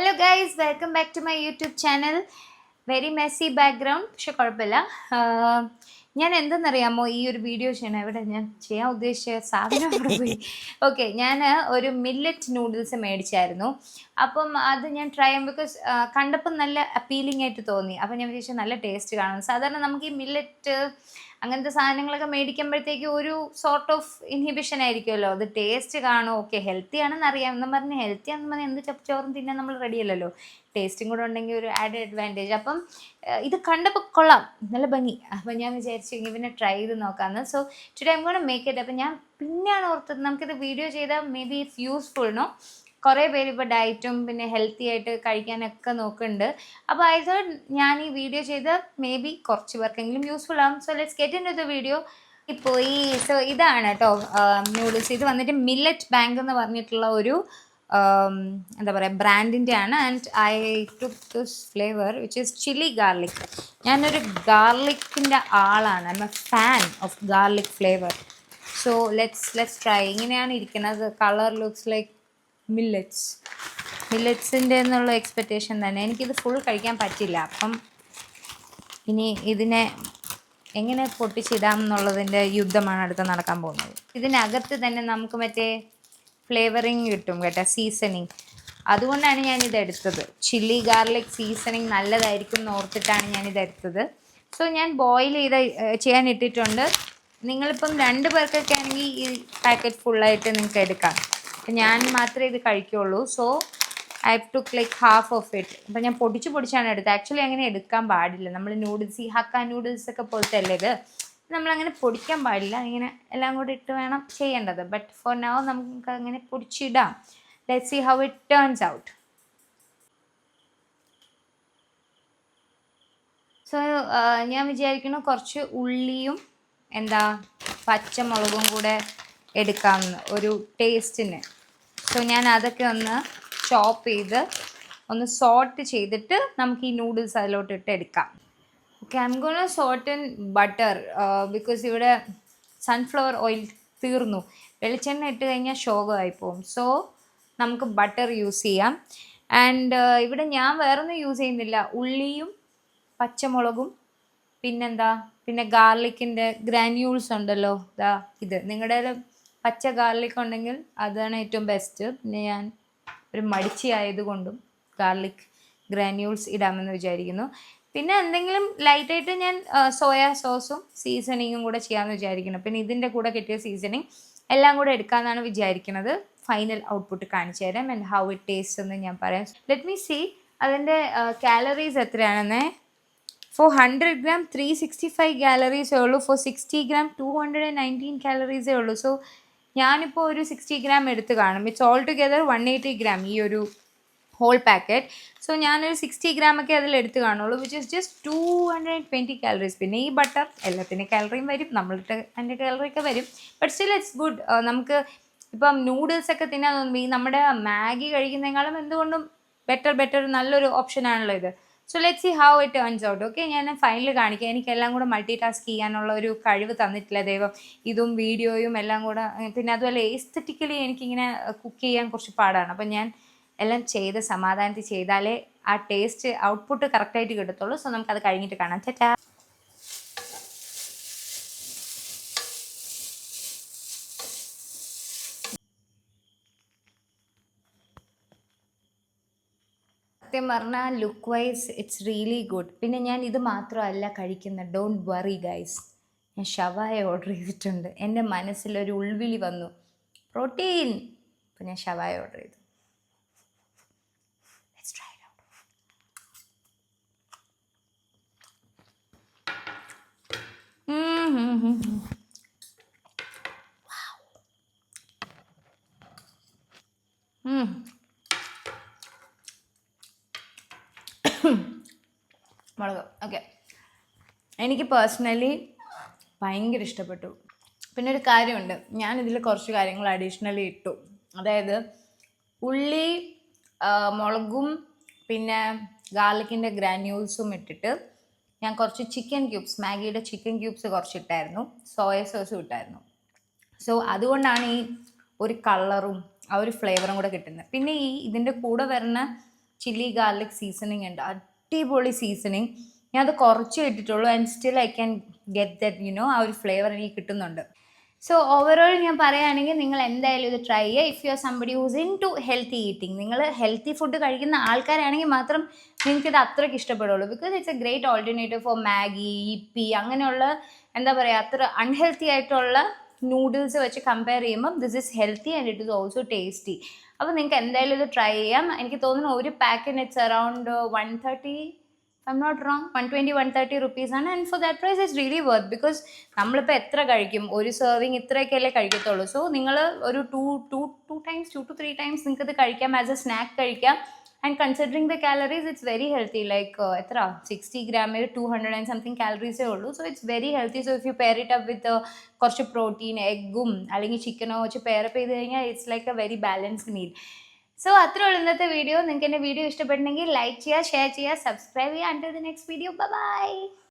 Hello guys, welcome back to my YouTube channel. Very messy background, പക്ഷെ കുഴപ്പമില്ല. ഞാൻ എന്തെന്നറിയാമോ ഈ ഒരു വീഡിയോ ചെയ്യണം, എവിടെ ഞാൻ ചെയ്യാൻ ഉദ്ദേശിച്ച സാധനം അവിടെ പോയി. ഓക്കെ, ഞാൻ ഒരു മില്ലറ്റ് നൂഡിൽസ് മേടിച്ചായിരുന്നു. അപ്പം അത് ഞാൻ ട്രൈ ചെയ്യാം, ബിക്കോസ് കണ്ടപ്പം നല്ല അപ്പീലിംഗ് ആയിട്ട് തോന്നി. അപ്പം ഞാൻ വിചാരിച്ചു നല്ല ടേസ്റ്റ് കാണും. സാധാരണ നമുക്ക് ഈ മില്ലറ്റ് അങ്ങനത്തെ സാധനങ്ങളൊക്കെ മേടിക്കുമ്പോഴത്തേക്ക് ഒരു സോർട്ട് ഓഫ് ഇൻഹിബിഷൻ ആയിരിക്കുമല്ലോ, അത് ടേസ്റ്റ് കാണും. ഓക്കെ, ഹെൽത്തി ആണെന്ന് അറിയാം എന്ന് പറഞ്ഞ് ഹെൽത്തി ആണെന്ന് പറഞ്ഞാൽ എന്ത് ചോറും തിന്നാൻ നമ്മൾ റെഡിയല്ലല്ലോ. ടേസ്റ്റും കൂടെ ഉണ്ടെങ്കിൽ ഒരു ആഡഡ് അഡ്വാൻറ്റേജ്. അപ്പം ഇത് കണ്ടപ്പോൾ കൊള്ളാം, നല്ല ഭംഗി. അപ്പം ഞാൻ വിചാരിച്ചു ഇവനെ ട്രൈ ചെയ്ത് നോക്കാമെന്ന്. So today I'm gonna make it. അപ്പം ഞാൻ പിന്നെയാണ് ഓർത്തത് നമുക്കിത് വീഡിയോ ചെയ്താൽ maybe it's useful no. കുറേ പേര് ഇപ്പോൾ ഡയറ്റും പിന്നെ ഹെൽത്തി ആയിട്ട് കഴിക്കാനൊക്കെ നോക്കുന്നുണ്ട്. അപ്പോൾ ഐ തോട്ട് ഞാൻ ഈ വീഡിയോ ചെയ്ത് മേ ബി കുറച്ച് പേർക്കെങ്കിലും യൂസ്ഫുൾ ആകും. So let's get into the video. പോയി സോ ഇതാണ് കേട്ടോ നൂഡിൽസ്. ഇത് വന്നിട്ട് മില്ലറ്റ് ബാങ്ക് എന്ന് പറഞ്ഞിട്ടുള്ള ഒരു എന്താ പറയുക ബ്രാൻഡിൻ്റെ ആണ്. And I took this flavour which is chilli garlic. ഞാനൊരു ഗാർലിക്കിൻ്റെ ആളാണ്. I M A fan of garlic flavour. So let's try. ഇങ്ങനെയാണ് ഇരിക്കുന്നത്. കളർ ലുക്സ് ലൈക്ക് മില്ലറ്റ്സിൻ്റെ എന്നുള്ള എക്സ്പെക്റ്റേഷൻ തന്നെ. എനിക്കിത് ഫുൾ കഴിക്കാൻ പറ്റില്ല. അപ്പം ഇനി ഇതിനെ എങ്ങനെ പൊട്ടിച്ചിടാം എന്നുള്ളതിൻ്റെ യുദ്ധമാണ് അടുത്ത് നടക്കാൻ പോകുന്നത്. ഇതിനകത്ത് തന്നെ നമുക്ക് മറ്റേ ഫ്ലേവറിങ് കിട്ടും കേട്ടോ, സീസണിങ്. അതുകൊണ്ടാണ് ഞാനിതെടുത്തത്. ചില്ലി ഗാർലിക് സീസണിങ് നല്ലതായിരിക്കും എന്ന് ഓർത്തിട്ടാണ് ഞാനിതെടുത്തത്. സോ ഞാൻ ബോയിൽ ചെയ്യാൻ ഇട്ടിട്ടുണ്ട്. നിങ്ങളിപ്പം 2 പേർക്കൊക്കെ ആണെങ്കിൽ ഈ പാക്കറ്റ് ഫുള്ളായിട്ട് നിങ്ങൾക്ക് എടുക്കാം. ഞാൻ മാത്രമേ ഇത് കഴിക്കുള്ളൂ. So I took like half of it. അപ്പം ഞാൻ പൊടിച്ചാണ് എടുത്തത്. ആക്ച്വലി അങ്ങനെ എടുക്കാൻ പാടില്ല. നമ്മൾ നൂഡിൽസ്, ഈ ഹക്ക നൂഡിൽസ് ഒക്കെ പോലത്തെ അല്ലേ ഇത്, നമ്മളങ്ങനെ പൊടിക്കാൻ പാടില്ല. ഇങ്ങനെ എല്ലാം കൂടി ഇട്ട് വേണം ചെയ്യേണ്ടത്. ബട്ട് ഫോർ നൗ നമുക്ക് അങ്ങനെ പൊടിച്ചിടാം. Let's see how it turns out. So ഞാൻ വിചാരിക്കുന്നു കുറച്ച് ഉള്ളിയും പച്ചമുളകും കൂടെ എടുക്കാമെന്ന് ഒരു ടേസ്റ്റിന്. സോ ഞാൻ അതൊക്കെ ഒന്ന് ചോപ്പ് ചെയ്ത് ഒന്ന് സോട്ട് ചെയ്തിട്ട് നമുക്ക് ഈ നൂഡിൽസ് അതിലോട്ടിട്ട് എടുക്കാം. Okay, I am gonna saute in butter because ഇവിടെ സൺഫ്ലവർ ഓയിൽ തീർന്നു. വെളിച്ചെണ്ണ ഇട്ട് കഴിഞ്ഞാൽ ശോകമായി പോകും. സോ നമുക്ക് ബട്ടർ യൂസ് ചെയ്യാം. ആൻഡ് ഇവിടെ ഞാൻ വേറൊന്നും യൂസ് ചെയ്യുന്നില്ല. ഉള്ളിയും പച്ചമുളകും പിന്നെ ഗാർലിക്കിൻ്റെ ഗ്രാന്യൂൾസ് ഉണ്ടല്ലോ, ഇത് നിങ്ങളുടെ പച്ച ഗാർലിക് ഉണ്ടെങ്കിൽ അതാണ് ഏറ്റവും ബെസ്റ്റ്. പിന്നെ ഞാൻ ഒരു മടിച്ചി ആയതുകൊണ്ടും ഗാർലിക് ഗ്രാന്യൂൾസ് ഇടാമെന്ന് വിചാരിക്കുന്നു. പിന്നെ എന്തെങ്കിലും ലൈറ്റായിട്ട് ഞാൻ സോയാ സോസും സീസണിങ്ങും കൂടെ ചെയ്യാമെന്ന് വിചാരിക്കുന്നു. പിന്നെ ഇതിൻ്റെ കൂടെ കിട്ടിയ സീസണിങ് എല്ലാം കൂടെ എടുക്കാമെന്നാണ് വിചാരിക്കുന്നത്. ഫൈനൽ ഔട്ട്പുട്ട് കാണിച്ചു തരാം ആൻഡ് ഹൗ ഇറ്റ് ടേസ്റ്റ് എന്ന് ഞാൻ പറയാം. ലെറ്റ് മീ സീ അതിൻ്റെ കാലറീസ് എത്രയാണെന്നേ. For 100 gram 365 calories ഉള്ളൂ. For 60 gram 219 calories ഉള്ളൂ. സോ ഞാനിപ്പോൾ ഒരു 60 gram എടുത്ത് കാണും. ഇറ്റ്സ് ഓൾ ടുഗെദർ 180 gram ഈ ഒരു ഹോൾ പാക്കറ്റ്. സോ ഞാനൊരു 60 gram ഒക്കെ അതിലെടുത്ത് കാണുള്ളൂ, വിച്ച് ഇസ് ജസ്റ്റ് 220 calories. പിന്നെ ഈ ബട്ടർ എല്ലാത്തിൻ്റെ കാലറിയും വരും, നമ്മളിട്ട് അതിൻ്റെ കാലറിയൊക്കെ വരും. But still it's good. നമുക്ക് ഇപ്പം നൂഡിൽസൊക്കെ തിന്നാൻ തോന്നുമ്പോൾ ഈ നമ്മുടെ മാഗി കഴിക്കുന്നതിനേക്കാളും എന്തുകൊണ്ടും ബെറ്റർ നല്ലൊരു ഓപ്ഷനാണല്ലോ ഇത്. So let's see how it turns out. Okay, ഞാൻ ഫൈനൽ കാണിക്കാം. എനിക്കെല്ലാം കൂടെ മൾട്ടി ടാസ്ക് ചെയ്യാനുള്ള ഒരു കഴിവ് തന്നിട്ടില്ല ദൈവം. ഇതും വീഡിയോയും എല്ലാം കൂടെ. പിന്നെ അതുപോലെ എസ്തെറ്റിക്കലി എനിക്കിങ്ങനെ കുക്ക് ചെയ്യാൻ കുറച്ച് പാടാണ്. അപ്പം ഞാൻ എല്ലാം ചെയ്ത് സമാധാനത്തിൽ ചെയ്താലേ ആ ടേസ്റ്റ് ഔട്ട്പുട്ട് കറക്റ്റായിട്ട് കിട്ടത്തുള്ളൂ. സോ നമുക്കത് കഴിഞ്ഞിട്ട് കാണാം. ചേട്ടാ, സത്യം പറഞ്ഞാൽ look wise it's really good. പിന്നെ ഞാൻ ഇത് മാത്രമല്ല കഴിക്കുന്നത്, ഡോണ്ട് വറി ഗൈസ്. ഞാൻ ഷവായ ഓർഡർ ചെയ്തിട്ടുണ്ട്. എൻ്റെ മനസ്സിലൊരു ഉൾവിളി വന്നു, പ്രോട്ടീൻ. അപ്പോൾ ഞാൻ ഷവായ ഓർഡർ ചെയ്തു. Let's try it out. മുളക് ഓക്കെ, എനിക്ക് പേഴ്സണലി ഭയങ്കര ഇഷ്ടപ്പെട്ടു. പിന്നെ ഒരു കാര്യമുണ്ട്, ഞാനിതിൽ കുറച്ച് കാര്യങ്ങൾ അഡീഷണലി ഇട്ടു. അതായത് ഉള്ളി, മുളകും പിന്നെ ഗാർലിക്കിൻ്റെ ഗ്രാന്യൂൾസും ഇട്ടിട്ട് ഞാൻ കുറച്ച് ചിക്കൻ ക്യൂബ്സ്, മാഗിയുടെ ചിക്കൻ ക്യൂബ്സ് കുറച്ചിട്ടായിരുന്നു, സോയ സോസും ഇട്ടായിരുന്നു. സോ അതുകൊണ്ടാണ് ഈ ഒരു കളറും ആ ഒരു ഫ്ലേവറും കൂടെ കിട്ടുന്നത്. പിന്നെ ഇതിൻ്റെ കൂടെ വരുന്ന ചില്ലി ഗാർലിക് സീസണിങ് ഉണ്ട്, അടിപൊളി സീസണിങ്. ഞാൻ അത് കുറച്ച് ഇട്ടിട്ടുള്ളൂ and still I can get that ആ ഒരു ഫ്ലേവർ എനിക്ക് കിട്ടുന്നുണ്ട്. സോ ഓവറോൾ ഞാൻ പറയുകയാണെങ്കിൽ നിങ്ങൾ എന്തായാലും ഇത് ട്രൈ ചെയ്യുക. If you are somebody who's into healthy eating, നിങ്ങൾ ഹെൽത്തി ഫുഡ് കഴിക്കുന്ന ആൾക്കാരാണെങ്കിൽ മാത്രം നിങ്ങൾക്ക് ഇത് അത്രയ്ക്ക് ഇഷ്ടപ്പെടുള്ളൂ. Because it's a great alternative for Maggi, Yippee അങ്ങനെയുള്ള എന്താ പറയുക അത്ര അൺഹെൽത്തി ആയിട്ടുള്ള നൂഡിൽസ് വെച്ച് കമ്പയർ ചെയ്യുമ്പം this is healthy and it is also tasty. അപ്പോൾ നിങ്ങൾക്ക് എന്തായാലും ഇത് ട്രൈ ചെയ്യാം. എനിക്ക് തോന്നുന്നു ഒരു പാക്കിന് it's around 130, I'm not wrong, 120-130 റുപ്പീസാണ്. And for that price it's really worth. Because നമ്മളിപ്പോൾ എത്ര കഴിക്കും, ഒരു സെർവിങ് ഇത്രയൊക്കെയല്ലേ കഴിക്കത്തുള്ളൂ. സോ നിങ്ങൾ ഒരു ടു ടു ത്രീ ടൈംസ് നിങ്ങൾക്ക് ഇത് കഴിക്കാം, ആസ് എ സ്നാക്ക് കഴിക്കാം. And considering the calories it's very healthy. Like എത്ര 60 ഗ്രാമിൽ 200 ആൻഡ് സംതിങ് കാലറീസേ ഉള്ളൂ. So it's very healthy. So if you pair it up with കുറച്ച് പ്രോട്ടീൻ, എഗ്ഗും അല്ലെങ്കിൽ ചിക്കനോ വെച്ച് പെയറപ്പ് ചെയ്ത് കഴിഞ്ഞാൽ it's like A very balanced meal. So അത്രേ ഉള്ളൂ ഇന്നത്തെ വീഡിയോ. നിങ്ങൾക്ക് എൻ്റെ വീഡിയോ ഇഷ്ടപ്പെട്ടെങ്കിൽ ലൈക്ക് ചെയ്യുക, ഷെയർ ചെയ്യുക, സബ്സ്ക്രൈബ് ചെയ്യുക. Until the next video, by.